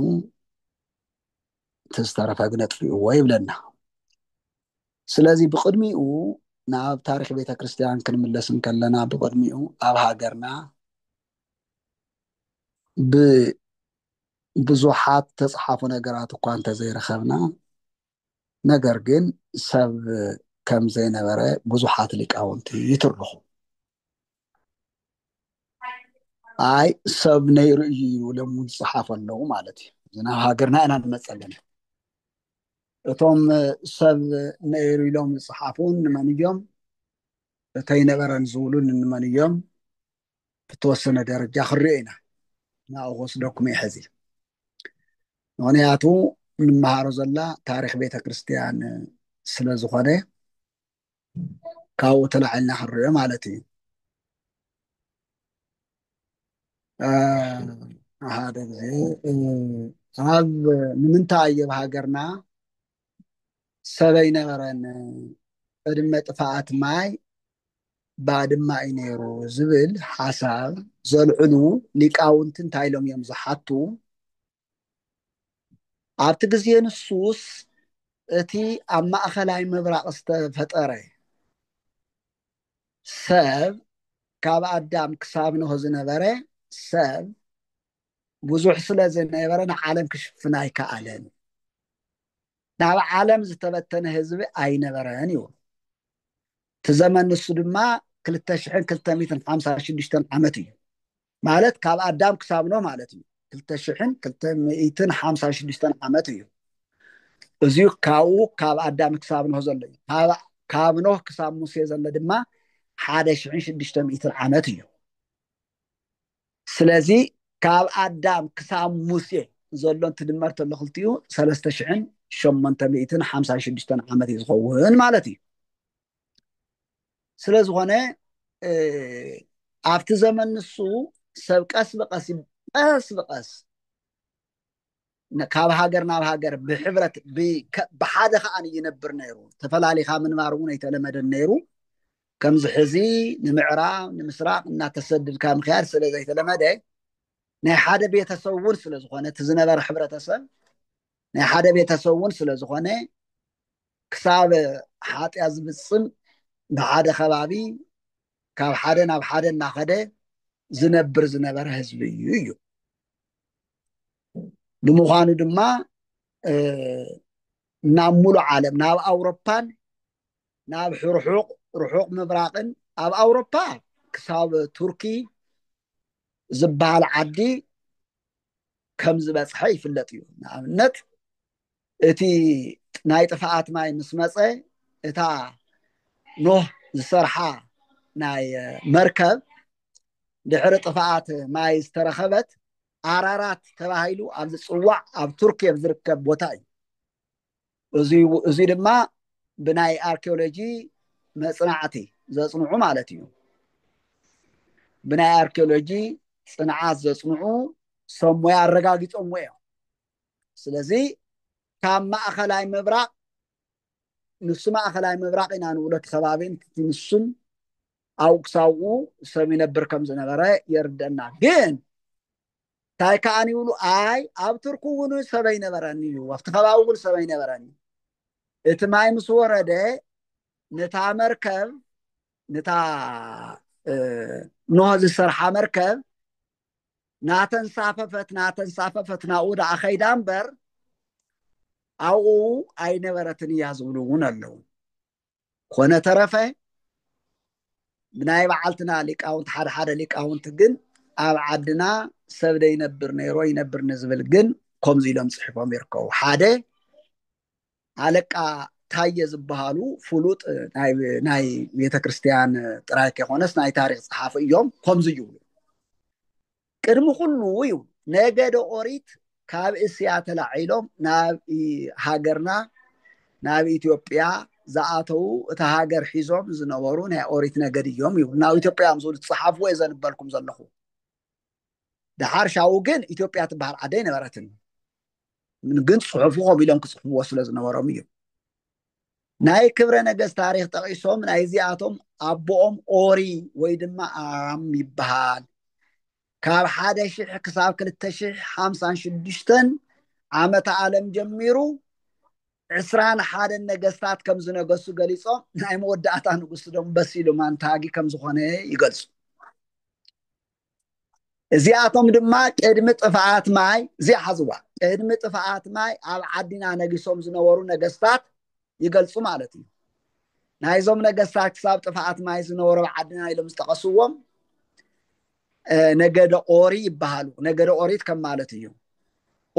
Speaker 1: ተዝተረፈ ግን ኣጥፊእዎ ይብለና ስለዚ ብቅድሚኡ ናብ ታሪክ ቤተክርስትያን ክንምለስ ከለና ብቅድሚኡ ኣብ ሃገርና ብዙሓት ተፅሓፉ ነገራት እኳ እንተዘይረኸብና ነገር ግን ሰብ ከም ዘይነበረ ብዙሓት ሊቃውንቲ ይትርኹ ኣይ ሰብ ነይሩ እዩ ይብሎም ዝፅሓፉ ኣለዉ ማለት እዩ ናብ ሃገርና ኢና ንመፅእ ኣለና እቶም ሰብ ነይሩ ኢሎም ዝፅሓፉ ንመን እዮም ተይነበረን ዝብሉን እንመን እዮም ብተወሰነ ደረጃ ክርኤና ናብኡ ወስደኩም እየ ሕዚ ምክንያቱ ንምሃሮ ዘላ ታሪክ ቤተ ክርስቲያን ስለ ዝኾነ ካብኡ ተላዕልና ክንሪኦ ማለት እዩ ሓደ ግዜ ኣብ ንምንታይ እዩ ሃገርና ሰበይ ነበረን ቅድመ ጥፍኣት ማይ ባድማ እዩ ነይሩ ዝብል ሓሳብ ዘልዕሉ ሊቃውንቲ እንታይ ኢሎም እዮም ዝሓቱ ኣብቲ ግዜ ንሱስ እቲ ኣብ ማእኸላይ ምብራቅ ዝተፈጠረ ሰብ ካብ ኣዳም ክሳብ ንሆ ዝነበረ ሰብ ብዙሕ ስለ ዝነበረ ንዓለም ክሽፍና ኣይከኣለን ናብ ዓለም ዝተበተነ ህዝቢ ኣይነበረን እዩ እቲ ዘመን ንሱ ድማ 2256 ዓመት እዩ ማለት ካብ ኣዳም ክሳብ ኖህ ማለት እዩ 2256 ዓመት እዩ እዚኡ ካብኡ ካብ ኣዳም ክሳብ ኖህ ዘሎ እዩ ካብ ኖህ ክሳብ ሙሴ ዘሎ ድማ 1600 ዓመት እዩ ስለዚ ካብ ኣዳም ክሳብ ሙሴ ዘሎ እንትድመር ተሎ ክልቲኡ 3856 ዓመት እዩ ዝኸውን ማለት እዩ ስለዝኾነ ኣብቲ ዘመን ንሱ ሰብ ቀስ ብቀስ ካብ ሃገር ናብ ሃገር ብሕብረት ብሓደ ከዓ ይነብር ነይሩ ተፈላሊኻ ምንባር እውን ኣይተለመደን ነይሩ ከምዚ ሕዚ ንምዕራብ ንምስራቅ እናተሰድድካ ምክያድ ስለ ዘይተለመደ ናይ ሓደ ቤተሰብ እውን ስለ ዝኾነ እቲ ዝነበረ ሕብረተሰብ ናይ ሓደ ቤተሰብ እውን ስለ ዝኾነ ክሳብ ሓጢያ ዝፍፅም ብሓደ ከባቢ ካብ ሓደ ናብ ሓደ እናኸደ ዝነብር ዝነበረ ህዝቢ እዩ ብምዃኑ ድማ ናብ ሙሉእ ዓለም ናብ ኣውሮፓን ናብ ርሑቕ ምብራቅን ኣብ ኣውሮፓ ክሳብ ቱርኪ ዝበሃል ዓዲ ከም ዝበፅሐ ይፍለጥ እዩ ንኣብነት እቲ ናይ ጥፍኣት ማይ ምስ መፀ እታ ኖህ ዝሰርሓ ናይ መርከብ ድሕሪ ጥፍኣት ማይ ዝተረኸበት ኣራራት ተባሂሉ ኣብ ዝፅዋዕ ኣብ ቱርኪያ ዝርከብ ቦታ እዩ እዚ ድማ ብናይ ኣርኪኦሎጂ መፅናዕቲ ዘፅንዑ ማለት እዩ ብናይ ኣርኪኦሎጂ ፅንዓት ዘፅንዑ ሰብ ሞያ ኣረጋጊፆም እዮም ስለዚ ካብ ማእኸላይ ምብራቅ ንሱ ማእኸላይ ምብራቅ ኢና ንብሎ ከባቢ ንሱን ኣብኡ ክሳብኡ ሰብ ይነብር ከም ዝነበረ የርደአና ግን እንታይ ከዓኒ ይብሉ ኣይ ኣብ ቱርክ እውን ሰብ ኣይነበረን እዩ ኣብቲ ከባቢ እውን ሰብ ኣይነበረን እቲ ማይ ምስ ወረደ ነታ መርከብ ነታ ኖህ ዝሰርሓ መርከብ ናተንሳፈፈት ናብኡ ዳኣ ከይዳ እምበር ኣብኡ ኣይነበረትን እያ ዝብሉ እውን ኣለው ኮነ ተረፈ ብናይ በዓልትና ሊቃውንቲ ሓደ ሊቃውንቲ ግን ኣብ ዓድና ሰብ ደይነብር ነይሩ ይነብር ንዝብል ግን ከምዚ ኢሎም ፅሒፎም ይርከቡ ሓደ ኣለቃ ታየ ዝበሃሉ ፍሉጥ ናይ ቤተክርስትያን ጥራይ ከይኮነስ ናይ ታሪክ ፀሓፊ እዮም ከምዚ ይብሉ ቅድሚ ኩሉ እዩ ነገደ ኦሪት ካብ እስያ ተላዒሎም ናብ ሃገርና ናብ ኢትዮጵያ ዝኣተው እቲ ሃገር ሒዞም ዝነበሩ ናይ ኦሪት ነገድ እዮም ይብሉ ናብ ኢትዮጵያ ዝብሉ ዝፀሓፍዎ እየ ዘንበልኩም ዘለኹ ድሓር ሻው ግን ኢትዮጵያ ትበሃል ዓዲ ነበረትን ግን ፅሑፉ ከምኡ ኢሎም ክፅሕፍዎ ስለ ዝነበሮም እዩ ናይ ክብረ ነገስት ታሪክ ጠቂሶም ናይ እዚኣቶም ኣቦኦም ኦሪ ወይ ድማ ኣራም ይበሃል ካብ 1000 ክሳብ 256 ዓመተ ዓለም ጀሚሩ 21 ነገስታት ከም ዝነገሱ ገሊፆም ናይ መወዳእታ ንጉስ ዶም በሲሉ ማንታጊ ከም ዝኾነ ይገልጹ እዚኣቶም ድማ ቅድሚ ጥፍኣት ማይ ዝሓዝዋ ቅድሚ ጥፍኣት ማይ ኣብ ዓዲና ነጊሶም ዝነበሩ ነገስታት ይገልጹ ማለት እዩ ናይዞም ነገስታት ክሳብ ጥፍኣት ማይ ዝነበሩ ዓዲና ኢሎም ዝጠቀስዎም ነገደ ኦሪ ይበሃሉ ነገደ ኦሪት ከም ማለት እዩ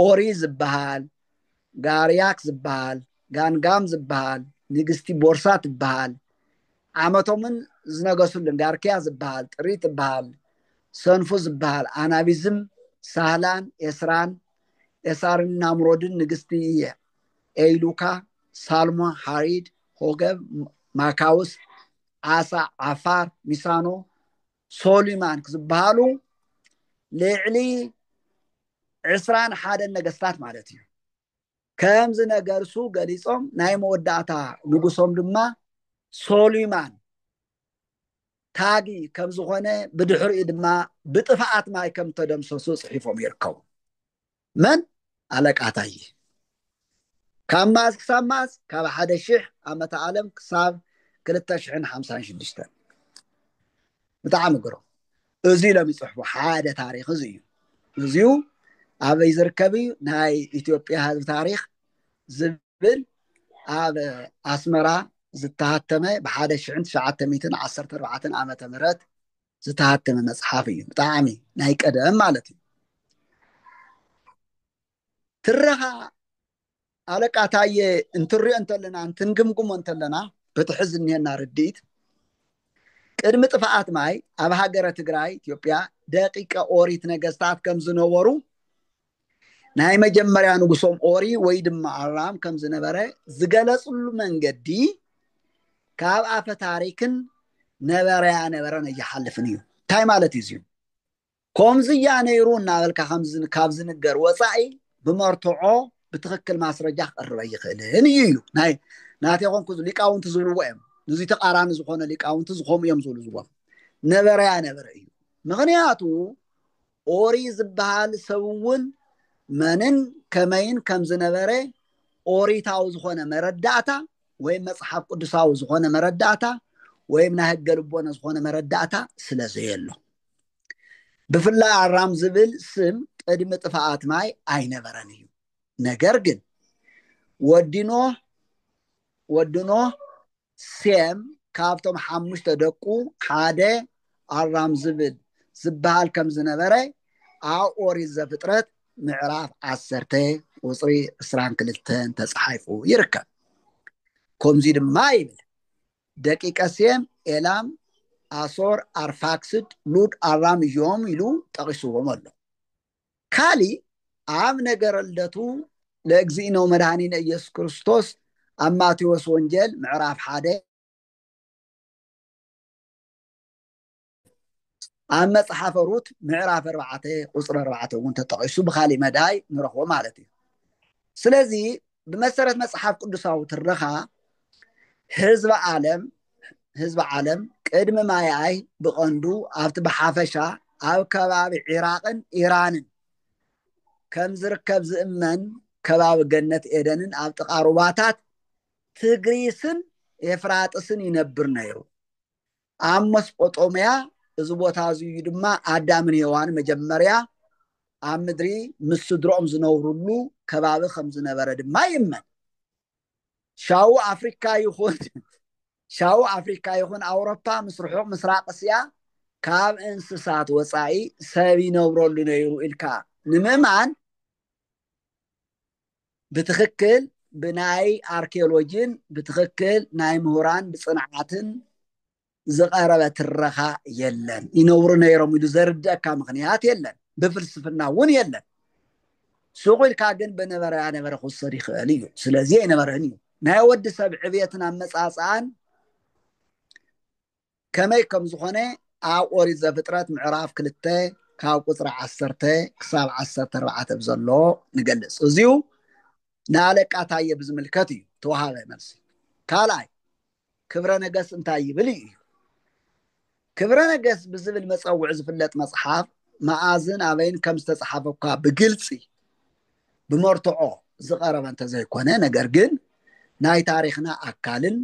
Speaker 1: ኦሪ ዝበሃል ጋርያክ ዝበሃል ጋንጋም ዝበሃል ንግስቲ ቦርሳ ትበሃል ዓመቶምን ዝነገሱልን ጋርኪያ ዝበሃል ጥሪት ዝበሃል ሰንፉ ዝበሃል አናቢዝም ሳህላን ኤሳርን ናምሮድን ንግስቲ ኤይሉካ ሳልሞ ሃሪድ ሆገብ ማካውስ ዓሳ ዓፋር ሚሳኖ ሶሊማን ዝበሃሉ ልዕሊ 21 ነገስታት ማለት እዩ ከምዚ ነገርሱ ገሊጾም ናይ መወዳእታ ንጉሶም ድማ ሶሊማን ታጊ ከም ዝኾነ ብድሕሪኡ ድማ ብጥፋኣት ማይ ከም ተደምሰሱ ጽሒፎም ይርከቡ መን አለቃ ታየ ካብ ማስ ክሳብ ማስ ካብ 1000 ዓመተ ዓለም ክሳብ 256 ብጣዕሚ ግሩም እዚ ሎም ይጽሕፉ ሓደ ታሪክ እዚ እዩ እዚኡ አበይ ዝርከብ እዩ ናይ ኢትዮጵያ ህዝብ ታሪክ ዝብል ኣብ ኣስመራ ዝተሃተመ ብ1914 ዓመተ ምህረት ዝተሃተመ መጽሓፍ እዩ ብጣዕሚ ናይ ቀደም ማለት እዩ ትረኻ አለቃ ታየ እንትሪኦ እንተለና እንትንግምግሞ እንተለና በትሕዝ እኒሄና ርዲት ቅድሚ ጥፋኣት ማይ ኣብ ሃገረ ትግራይ ኢትዮጵያ ደቂቀ ኦሪት ነገስታት ከም ዝነበሩ ናይ መጀመርያ ንጉሶም ኦሪ ወይ ድማ አራም ከም ዝነበረ ዝገለጽሉ መንገዲ ካብ ኣፈ ታሪክን ነበረን ይሓልፍን እዩ እንታይ ማለት እዩ ከምዝያ ነይሩ እናበልካ ካብ ዝንገር ወፃኢ ብመርትዖ ብትክክል ማስረጃ ክቀርበ ይኽእልን እዩ ናቴኹም ሊቃውንቲ ዝብልዎ እዮም እዚ ተቃራኒ ዝኾነ ሊቃውንቲ ዝኸሙ እዮም ዝብልዎም ነበረ እዩ ምክንያቱ ኦሪ ዝበሃል ሰውን መንን ከመይን ከም ዝነበረ ኦሪታዊ ዝኾነ መረዳእታ ወይ መጽሐፍ ቅዱሳዊ ዝኾነ መረዳእታ ወይ ናይ ሕገ ልቦና ዝኾነ መረዳእታ ስለዘየሎ ብፍላይ አራም ዝብል ስም ቅድሚ ጥፋኣት ማይ አይነበረን እዩ ነገር ግን ወድኖ ሴም ካብቶም 5 ደቁ ሓደ አራም ዝብል ዝበሃል ከም ዝነበረ ኣብ ኦሪት ዘፍጥረት ምዕራፍ 10 ቁጽሪ 22 ተጻሒፉ ይርከብ ከምዚ ድማ ይብል ደቂቀ ሴም ኤላም አሶር አርፋክስድ ሉድ አራም እዮም ኢሉ ጠቂስዎም ኣሎ ካሊ ኣብ ነገር ልደቱ ለእግዚእነ መድኃኒነ ኢየሱስ ክርስቶስ ኣብ ማቴዎስ ወንጌል ምዕራፍ 1 ኣብ መጽሓፈ ሩት ምዕራፍ 4 ቁጽሪ 4 እውን ተጠቂሱ ብኻሊ መዳይ ንረኽቦ ማለት እዩ ስለዚ ብመሰረት መጽሐፍ ቅዱሳዊ ትረኻ ህዝቢ ዓለም ቅድሚ ማያይ ብቐንዱ ኣብቲ ብሓፈሻ ኣብ ከባቢ ኢራቅን ኢራንን ከም ዝርከብ ዝእመን ከባቢ ገነት ኤደንን ኣብ ጥቃ ሩባታት ትግሪስን ኤፍራጥስን ይነብር ነይሩ ኣብ መስጶጦምያ እዚ ቦታ እዙዩ ድማ አዳምን ሔዋን መጀመርያ ኣብ ምድሪ ምስ ስድሮኦም ዝነብሩሉ ከባቢ ከም ዝነበረ ድማ ይመን ሻው አፍሪካ ይኹን አውሮፓ ምስ ርሑቕ ምስራቅ እስያ ካብ እንስሳት ወፃኢ ሰብ ይነብረሉ ነይሩ ኢልካ ንምእማን ብትክክል ብናይ አርኪኦሎጂን ብትክክል ናይ ምሁራን ብጽንዓትን ዝቀረበ ትረኻ የለን ይነብሩ ነይሮም ኢሉ ዘርድአካ ምክንያት የለን ብፍልስፍና እውን የለን ሱቁልካ ግን በነበረ ክውሰድ ይኽእል እዩ ስለዚ አይነበረን እዩ ናይ ወዲ ሰብ ዕብየትን ኣመጻጽኣን ከመይ ከም ዝኾነ ኣብ ኦሪት ዘፍጥረት ምዕራፍ 2 ካብ ቁጽሪ 10 ክሳብ 14 ብዘሎ ንገልጽ እዚኡ ንኣለቃ ታየ ብዝምልከት እዩ ተዋሃበ መልሲ ካልኣይ ክብረ ነገሥት እንታይ ይብል እዩ ክብረ ነገሥት ብዝብል መጸውዕ ዝፍለጥ መጽሓፍ መዓዝን ኣበይን ከም ዝተጻሓፈ እኳ ብግልፂ ብመርትዖ ዝቀረበ እንተዘይኮነ ነገር ግን ናይ ታሪክና ኣካልን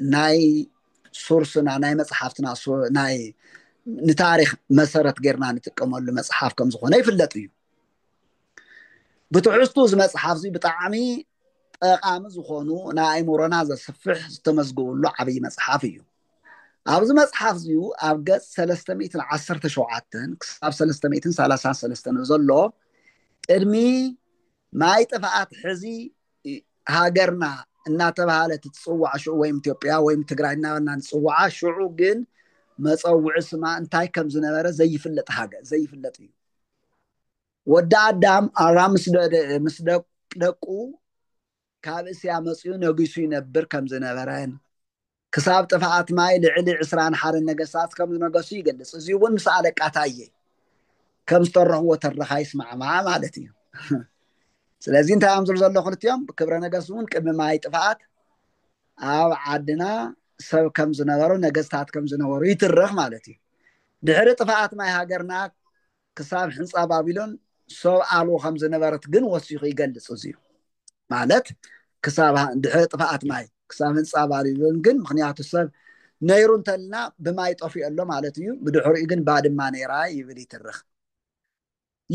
Speaker 1: ናይ ሶርስና ናይ መጽሓፍትና ናይ ንታሪክ መሰረት ጌርና ንጥቀመሉ መጽሓፍ ከም ዝኾነ ይፍለጥ እዩ ብትሕዝቱ እዚ መጽሓፍ እዚ ብጣዕሚ ጠቃሚ ዝኾኑ ናይ ኣእምሮና ዘስፍሕ ዝተመዝገበሉ ዓብይ መጽሓፍ እዩ ኣብዚ መጽሓፍ እዚኡ ኣብ ገጽ 317 ክሳብ 333 ዘሎ ቅድሚ ማይ ጥፋኣት ሕዚ ሃገርና እናተባሃለ ትጽዋዕ ሽዑ ወይም ኢትዮጵያ ወይም ትግራይና እናንጽዋዓ ሽዑ ግን መፀውዒ ስማ እንታይ ከም ዝነበረ ዘይፍለጥ ሃገር ዘይፍለጥ እዩ ወዲ ኣዳም ኣራ ምስ ደቁ ካብ እስያ መፅኡ ነጊሱ ይነብር ከም ዝነበረን ክሳብ ጥፍኣት ማይ ልዕሊ 21 ነገስታት ከም ዝነገሱ ይገልጽ እዚ እውን ምስ ኣለቃ ታየ ከም ዝተረኽቦ ተረኻ ይስማዕማዕ ማለት እዩ ስለዚህ እንታይ እዮም ዝብሉ ዘሎ ክልቲኦም ክብረ ነገስት እውን ቅድሚ ማይ ጥፍኣት ኣብ ዓድና ሰብ ከም ዝነበሩ ነገስታት ከም ዝነበሩ ይትርኽ ማለት እዩ ድሕሪ ጥፍኣት ማይ ሃገርና ክሳብ ሕንፃ ባቢሎን ሰብ ኣልቦ ከም ዝነበረት ግን ወሲኹ ይገልጽ እዚ ማለት ክሳብ ድሕሪ ጥፍኣት ማይ ክሳብ ሕንፃ ባቢሎን ግን ምክንያቱ ሰብ ነይሩ እንተልና ብማይ ጠፊኡ ኣሎ ማለት እዩ ብድሕሪኡ ግን ባድማ ነይራ ይብል ይትርኽ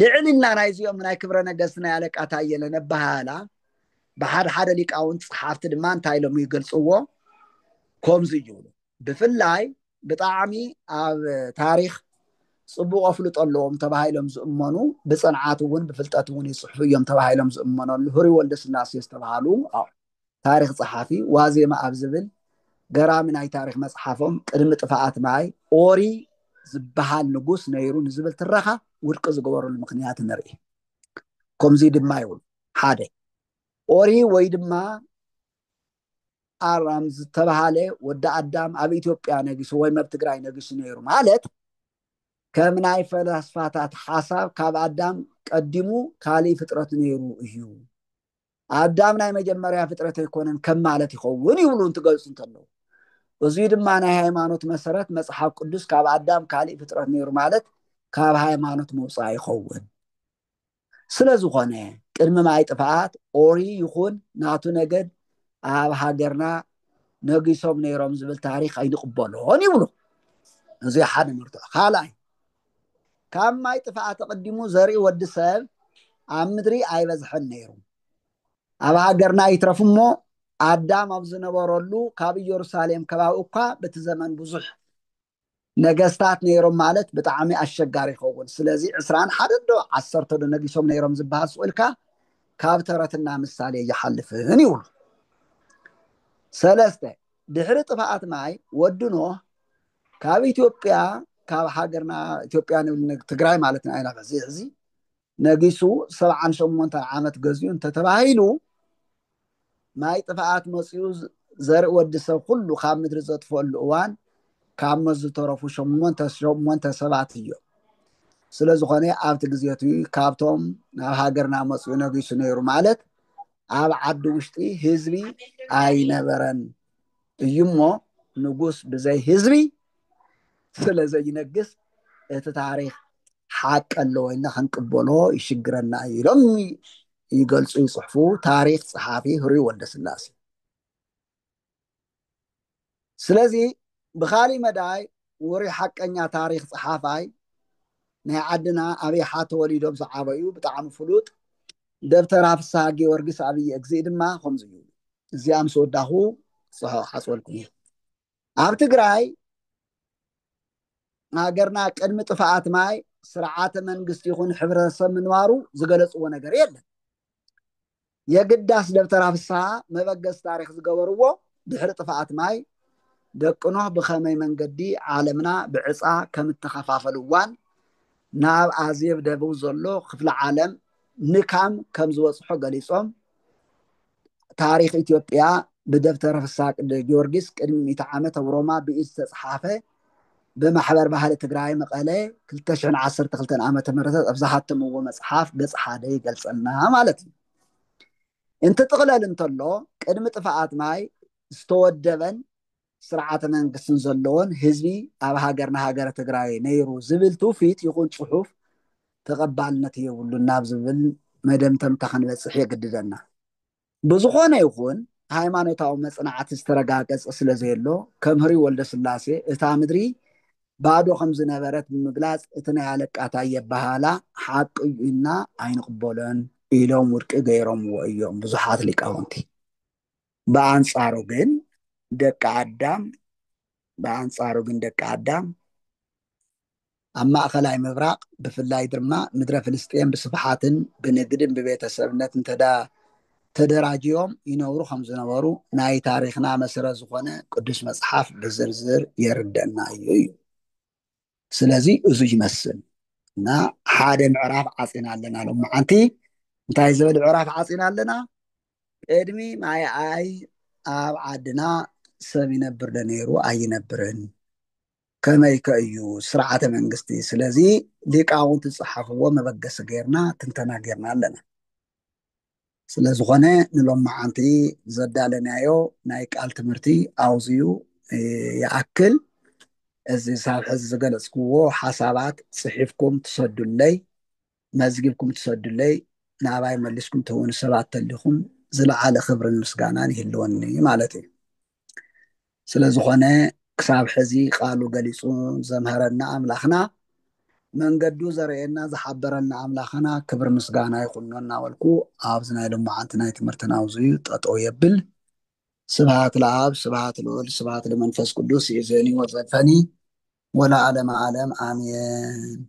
Speaker 1: ልዕልና ናይ እዚኦም ናይ ክብረ ነገስት ናይ ኣለቃ ታየ ለነባሃላ ብሓደ ሓደ ሊቃውንት ጸሓፍቲ ድማ እንታይ ኢሎም ይገልጽዎ ከምዚ ይብሉ ብፍላይ ብጣዕሚ ኣብ ታሪክ ጽቡቕ ኣፍልጦ ኣለዎም ተባሂሎም ዝእመኑ ብፅንዓት እውን ብፍልጠት እውን ይጽሕፉ እዮም ተባሂሎም ዝእመነሉ ህሩይ ወልደስላሴ ዝተባሃሉ ታሪክ ጸሓፊ ዋዜማ ኣብ ዝብል ገራሚ ናይ ታሪክ መጽሓፎም ቅድሚ ጥፍኣት ማይ ኦሪ ዝበሃል ንጉስ ነይሩ ንዝብል ትረኻ ውድቂ ዝገበረሉ ምክንያት ንርኢ ከምዚ ድማ ይብሉ ሓደ ኦሪ ወይ ድማ ኣራም ዝተባሃለ ወዲ ኣዳም ኣብ ኢትዮጵያ ነጊሱ ወይ ኣብ ትግራይ ነጊሱ ነይሩ ማለት ከም ናይ ፈላስፋታት ሓሳብ ካብ ኣዳም ቀዲሙ ካሊእ ፍጥረት ነይሩ እዩ ኣዳም ናይ መጀመርያ ፍጥረት ኣይኮነን ከም ማለት ይኸውን ይብሉ እንትገልጹ እንተለዉ እዚ ድማ ናይ ሃይማኖት መሰረት መጽሓፍ ቅዱስ ካብ ኣዳም ካሊእ ፍጥረት ነይሩ ማለት ካብ ሃይማኖት ምውፃእ ይኸውን ስለዝኾነ ቅድሚ ማይ ጥፍኣት ኦሪ ይኹን ናቱ ነገድ ኣብ ሃገርና ነጊሶም ነይሮም ዝብል ታሪክ ኣይንቕበሎን ይብሉ እዚ ሓደ ምርትዖ ካልኣይ ካብ ማይ ጥፍኣት ተቐዲሙ ዘርኢ ወዲ ሰብ ኣብ ምድሪ ኣይበዝሐን ነይሩ ኣብ ሃገርና ይትረፍ እሞ ኣዳም ኣብ ዝነበረሉ ካብ ኢየሩሳሌም ከባቢ እኳ በቲ ዘመን ብዙሕ ነገስታት ነይሮም ማለት ብጣዕሚ ኣሸጋሪ ይኸውን ስለዚ 21 ዶ 10 ዶ ነጊሶም ነይሮም ዝበሃል ስኡልካ ካብ ተረትና ምሳሌ ይሓልፍን ይብሉ ሰለስተ ድሕሪ ጥፍኣት ማይ ወዲ ኖህ ካብ ኢትዮጵያ ካብ ሃገርና ኢትዮጵያ ትግራይ ማለት ነው አይና እዚ ነጊሱ 78 ዓመት ገዚኡ እንተተባሂሉ ማይ ጥፍኣት መፅኡ ዘርኢ ወዲ ሰብ ኩሉ ካብ ምድሪ ዘጥፈሉ እዋን ካብ መዝተረፉ 8 ሰባት እዮም ስለዝኾነ ኣብቲ ግዜቱ ካብቶም ናብ ሃገርና መፅኡ ነጊሱ ነይሩ ማለት ኣብ ዓዲ ውሽጢ ህዝቢ ኣይነበረን እዩ እሞ ንጉስ ብዘይ ህዝቢ ስለዘይነግስ እቲ ታሪክ ሓቅ ኣለዎ ኢልና ክንቅበሎ ይሽግረና ኢሎም ይገልጹ ይጽሕፉ ታሪክ ጸሓፊ ህሩይ ወልደስላሴ ስለዚ ብኻሊ መዳይ ውሪ ሓቀኛ ታሪክ ጸሓፋይ ናይ ዓድና ኣብይ ተወሊዶም ዝዓበዩ ብጣዕሚ ፍሉጥ ደብተራ ፍስሓ ጊዮርጊስ ኣብይ እግዚእ ድማ ከምዚ እዩ እዚኣ ምስ ወዳኹ ሓፅወልኩም ኣብ ትግራይ ሃገርና ቅድሚ ጥፍኣት ማይ ስርዓተ መንግስቲ ይኹን ሕብረተሰብ ምንባሩ ዝገለጽዎ ነገር የለን የግዳስ ደብተራ ፍስሓ መበገስ ታሪክ ዝገበርዎ ድሕሪ ጥፍኣት ማይ ደቅኖ ብኸመይ መንገዲ ዓለምና ብዕፃ ከም እተኸፋፈሉዋን ናብ ኣዝየብ ደቡብ ዘሎ ክፍለ ዓለም ንካም ከም ዝበፅሖ ገሊፆም ታሪክ ኢትዮጵያ ብደብተራ ፍስሓ ጊዮርጊስ ቅድሚ 100 ዓመት ኣብ ሮማ ብኢድ ዝተፅሓፈ بمحبر بحال تجراي مقالة 2012 عام تمرت أبزحت مو مصحف قص حدا يقلصلنا مالتي انت تقلل انت الله قدم اتفاقات معي استودبن سرعة من قسن زلون هزبي أب هاجرنا هاجر تجراي نيرو زبل توفيت يكون صحف تقبلنا يقولوا النابز بال مدام تمتحن بصحيح جددنا بزخونه يكون ሃይማኖታው መጽናዓት ዝተረጋገጸ ስለዘሎ ከምህሪ ወልደ ስላሴ እታ ምድሪ ባዶ ከም ዝነበረት ብምግላጽ እቲ ናይ አለቃታ የባሃላ ሓቅ እና ኣይንቅበለን ኢሎም ውድቂ ገይሮምዎ እዮም ብዙሓት ሊቃውንቲ በአንጻሩ ግን ደቂ አዳም ኣብ ማእኸላይ ምብራቅ ብፍላይ ድማ ምድረ ፍልስጤም ብስፍሓትን ብንግድን ብቤተሰብነት እንተዳ ተደራጅዮም ይነብሩ ከም ዝነበሩ ናይ ታሪክና መሰረት ዝኾነ ቅዱስ መፅሓፍ ብዝርዝር የርደአና እዩ። ስለዚ እዚ ይመስል እና ሓደ ምዕራፍ ዓፂና ኣለና ሎመዓንቲ እንታይ ዝብል ምዕራፍ ዓፂና ኣለና? ቅድሚ ማይ ኣይ ኣብ ዓድና ሰብ ይነብር ዶ ነይሩ ኣይነብርን? ከመይ ከ እዩ ስርዓተ መንግስቲ? ስለዚ ሊቃውንቲ ዝፀሓፍዎ መበገሲ ጌርና ትንተና ጌርና ኣለና። ስለዝኾነ ንሎመዓንቲ ዘዳለናዮ ናይ ቃል ትምህርቲ ኣውዝዩ ይኣክል። እዚ ሳብ ሕዚ ዝገለፅክዎ ሓሳባት ፅሒፍኩም ትሰዱለይ መዝጊብኩም ትሰዱለይ ናባይ መሊስኩም ትውን ሰባት ተሊኹም ዝለዓለ ክብርን ምስጋናን ይህልወኒ ማለት እዩ። ስለዝኾነ ክሳብ ሕዚ ቃሉ ገሊፁ ዘምሃረና ኣምላኽና መንገዱ ዘርእየና ዝሓበረና ኣምላኽና ክብሪ ምስጋና ይኹኖ እናበልኩ ኣብዚ ናይ ሎመዓንቲ ናይ ትምህርትና ኣውዝዩ ጠጠው የብል። ስብሃት ለኣብ ስብሃት ልዑል ስብሃት ለመንፈስ ቅዱስ ይእዜኒ ወዘልፈኒ ወለዓለመ ዓለም ኣሜን።